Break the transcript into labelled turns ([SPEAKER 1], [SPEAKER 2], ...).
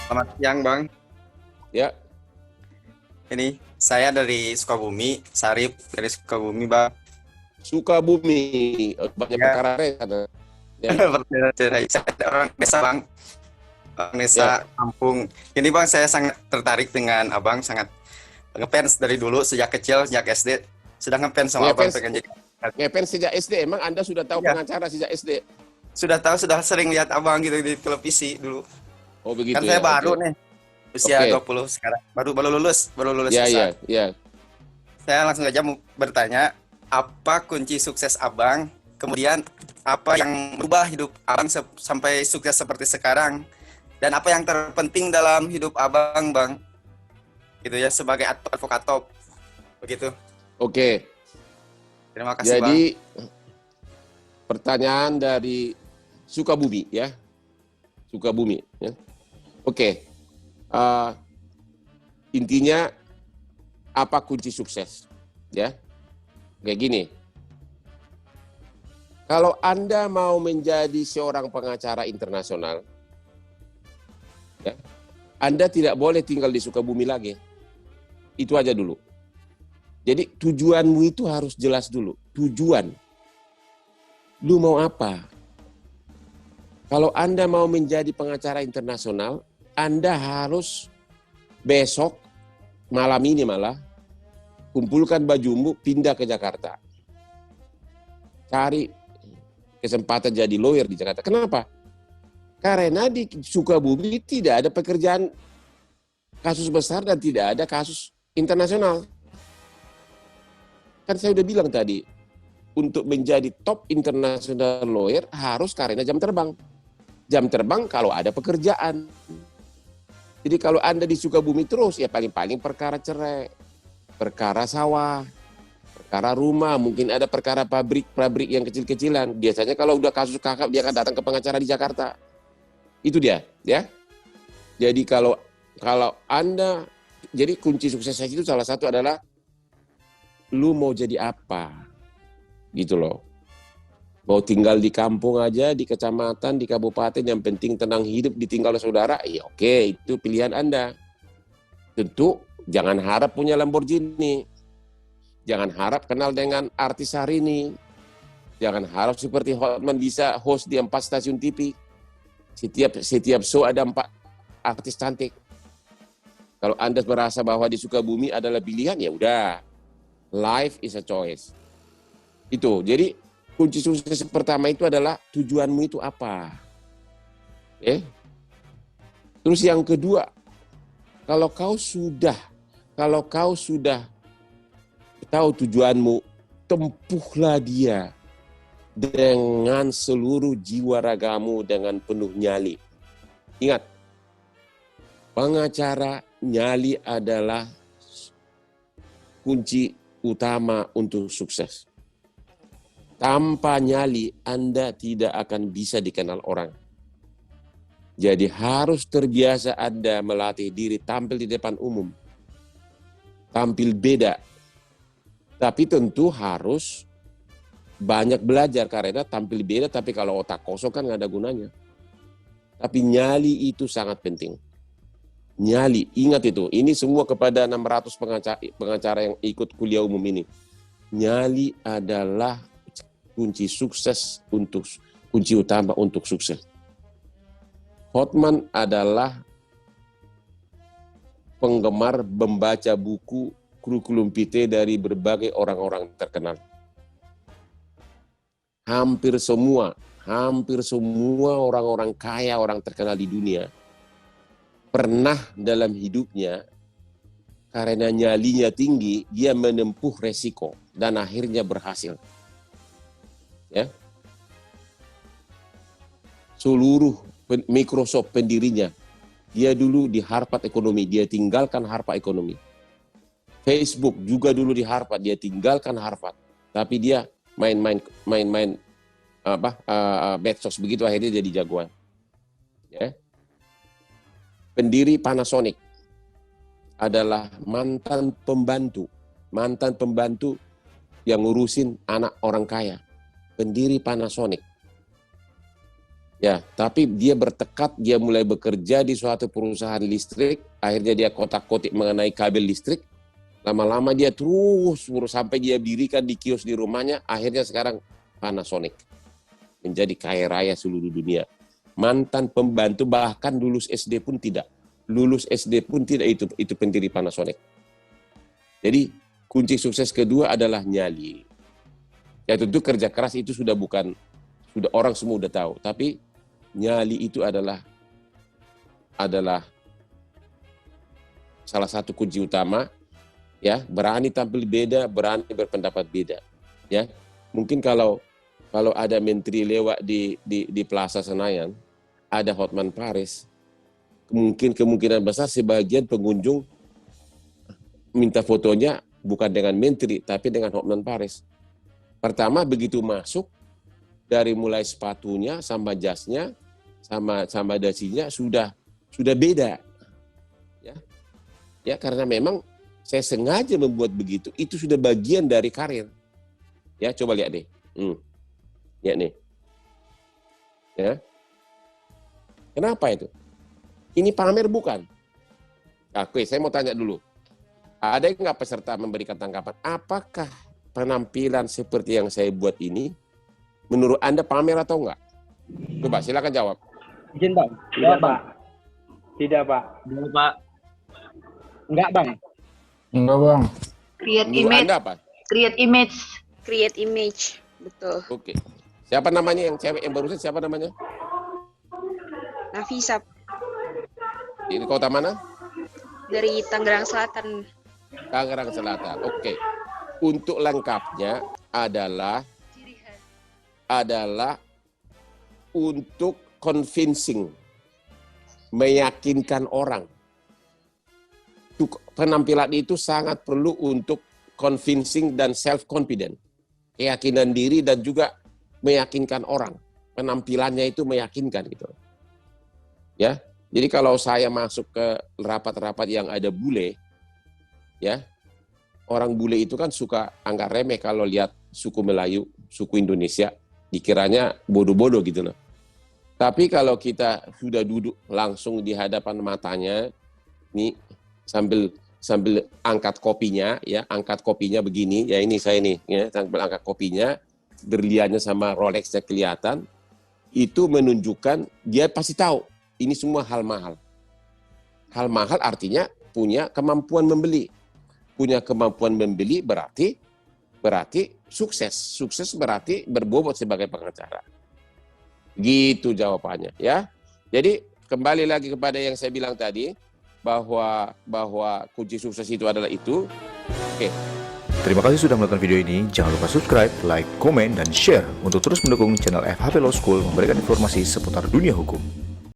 [SPEAKER 1] Selamat siang, Bang.
[SPEAKER 2] Ya,
[SPEAKER 1] Ini saya dari Sukabumi, Sarip dari Sukabumi, Bang.
[SPEAKER 2] Sukabumi, banyak
[SPEAKER 1] Ya,
[SPEAKER 2] perkara sana. Ya,
[SPEAKER 1] saya orang desa, Bang. Orang desa
[SPEAKER 2] ya,
[SPEAKER 1] kampung. Ini, Bang, saya sangat tertarik dengan Abang, sangat ngefans dari dulu, sejak kecil, sejak SD. Sudah ngefans sama Abang,
[SPEAKER 2] ngefans,
[SPEAKER 1] pengen jadi.
[SPEAKER 2] ngefans sejak SD. Emang Anda sudah tahu
[SPEAKER 1] Iya,
[SPEAKER 2] pengacara sejak SD?
[SPEAKER 1] sudah tahu, sudah sering lihat Abang gitu di televisi dulu.
[SPEAKER 2] Oh
[SPEAKER 1] Kan
[SPEAKER 2] begitu
[SPEAKER 1] saya
[SPEAKER 2] ya,
[SPEAKER 1] baru
[SPEAKER 2] oke.
[SPEAKER 1] nih, usia
[SPEAKER 2] Oke,
[SPEAKER 1] 20 sekarang. Baru baru lulus
[SPEAKER 2] ya,
[SPEAKER 1] besar.
[SPEAKER 2] ya, ya.
[SPEAKER 1] Saya langsung aja mau bertanya, apa kunci sukses Abang? Kemudian apa yang merubah hidup Abang sampai sukses seperti sekarang? Dan apa yang terpenting dalam hidup Abang, Bang? Gitu ya, sebagai advokat top. Begitu.
[SPEAKER 2] Oke,
[SPEAKER 1] Terima kasih, Bang.
[SPEAKER 2] jadi pertanyaan dari Sukabumi ya, Sukabumi. Ya. Oke, eh, intinya apa kunci sukses? Ya, kayak gini. Kalau Anda mau menjadi seorang pengacara internasional, ya, Anda tidak boleh tinggal di Sukabumi lagi. Itu aja dulu. Jadi tujuanmu itu harus jelas dulu. Tujuan. Lu mau apa? Kalau Anda mau menjadi pengacara internasional, Anda harus besok, malam ini malah, kumpulkan bajumu, pindah ke Jakarta. Cari kesempatan jadi lawyer di Jakarta. Kenapa? Karena di Sukabumi tidak ada pekerjaan kasus besar dan tidak ada kasus internasional. Kan saya udah bilang tadi, untuk menjadi top international lawyer harus karena jam terbang. Jam terbang kalau ada pekerjaan. Jadi kalau Anda di Sukabumi terus, ya paling-paling perkara cerai, perkara sawah, perkara rumah, mungkin ada perkara pabrik yang kecil-kecilan. Biasanya kalau udah kasus kakap, dia akan datang ke pengacara di Jakarta. Itu dia, ya. Jadi kalau Anda, jadi kunci sukses itu salah satu adalah lu mau jadi apa, gitu loh. Mau tinggal di kampung aja, di kecamatan, di kabupaten, yang penting tenang hidup, ditinggal oleh saudara, ya oke, itu pilihan Anda. Tentu jangan harap punya Lamborghini, jangan harap kenal dengan artis hari ini, jangan harap seperti Hotman bisa host di 4 stasiun TV. Setiap show ada 4 artis cantik. Kalau Anda merasa bahwa di Sukabumi adalah pilihan, ya udah, life is a choice. Itu, jadi kunci sukses pertama itu adalah tujuanmu itu apa. Terus yang kedua, kalau kau sudah tahu tujuanmu, tempuhlah dia dengan seluruh jiwa ragamu dengan penuh nyali. Ingat, pengacara nyali adalah kunci utama untuk sukses. Tanpa nyali, Anda tidak akan bisa dikenal orang. Jadi harus terbiasa Anda melatih diri tampil di depan umum. Tampil beda. Tapi tentu harus banyak belajar karena tampil beda, tapi kalau otak kosong kan nggak ada gunanya. Tapi nyali itu sangat penting. Nyali, ingat itu. Ini semua kepada 600 pengacara yang ikut kuliah umum ini. Nyali adalah kunci utama untuk sukses. Hotman adalah penggemar membaca buku kurikulum vitae dari berbagai orang-orang terkenal. Hampir semua orang-orang kaya, orang terkenal di dunia pernah dalam hidupnya karena nyalinya tinggi, dia menempuh resiko dan akhirnya berhasil. Ya. Seluruh Microsoft pendirinya, dia dulu di Harvard Ekonomi, dia tinggalkan Harvard Ekonomi. Facebook juga dulu di Harvard, dia tinggalkan Harvard, tapi dia main medsos, begitu akhirnya jadi jagoan. Ya. Pendiri Panasonic adalah mantan pembantu yang ngurusin anak orang kaya. Pendiri Panasonic. Ya, tapi dia bertekad, dia mulai bekerja di suatu perusahaan listrik, akhirnya dia kotak-kotik mengenai kabel listrik, lama-lama dia terus sampai dia dirikan di kios di rumahnya, akhirnya sekarang Panasonic menjadi kaya raya seluruh dunia. Mantan pembantu bahkan lulus SD pun tidak. Lulus SD pun tidak itu pendiri Panasonic. Jadi kunci sukses kedua adalah nyali. Ya tentu kerja keras itu sudah orang semua udah tahu, tapi nyali itu adalah salah satu kunci utama, ya, berani tampil beda, berani berpendapat beda, ya. Mungkin kalau ada menteri lewat di Plaza Senayan, ada Hotman Paris, kemungkinan besar sebagian pengunjung minta fotonya bukan dengan menteri tapi dengan Hotman Paris. Pertama begitu masuk, dari mulai sepatunya sama jasnya sama dasinya sudah beda, ya karena memang saya sengaja membuat begitu, itu sudah bagian dari karir, ya. Coba lihat deh, ya nih, ya. Kenapa itu? Ini pamer bukan? Oke, saya mau tanya dulu, ada nggak peserta memberikan tanggapan? Apakah penampilan seperti yang saya buat ini menurut Anda pamer atau enggak? Coba silakan jawab.
[SPEAKER 3] Izin Bang.
[SPEAKER 4] Tidak, Pak.
[SPEAKER 3] Tidak, Pak.
[SPEAKER 4] Tidak, Pak.
[SPEAKER 3] Enggak, Bang.
[SPEAKER 5] Enggak, Bang.
[SPEAKER 6] Create
[SPEAKER 2] Menurut
[SPEAKER 6] image.
[SPEAKER 2] Anda apa?
[SPEAKER 6] Create image.
[SPEAKER 7] Create image, betul.
[SPEAKER 2] Oke. Siapa namanya yang cewek yang barusan, siapa namanya?
[SPEAKER 7] Nafisa
[SPEAKER 2] Di kota mana?
[SPEAKER 7] dari Tangerang Selatan.
[SPEAKER 2] Tangerang Selatan. Oke. Untuk lengkapnya adalah untuk convincing, meyakinkan orang. Penampilan itu sangat perlu untuk convincing dan self-confident. Keyakinan diri dan juga meyakinkan orang. Penampilannya itu meyakinkan gitu. Ya, jadi kalau saya masuk ke rapat-rapat yang ada bule, ya, orang bule itu kan suka anggap remeh kalau lihat suku Melayu, suku Indonesia, dikiranya bodoh-bodoh gitu loh. Tapi kalau kita sudah duduk langsung di hadapan matanya, nih sambil angkat kopinya, ya, angkat kopinya begini, ya ini saya nih, ya, sambil angkat kopinya, berliannya sama Rolexnya kelihatan, itu menunjukkan dia pasti tahu ini semua hal mahal. Hal mahal artinya punya kemampuan membeli. Punya kemampuan membeli berarti sukses. Sukses berarti berbobot sebagai pengacara. Gitu jawabannya, ya. Jadi kembali lagi kepada yang saya bilang tadi, bahwa kunci sukses itu adalah itu. Oke.
[SPEAKER 8] Terima kasih sudah menonton video ini. Jangan lupa subscribe, like, komen, dan share untuk terus mendukung channel FHP Law School memberikan informasi seputar dunia hukum.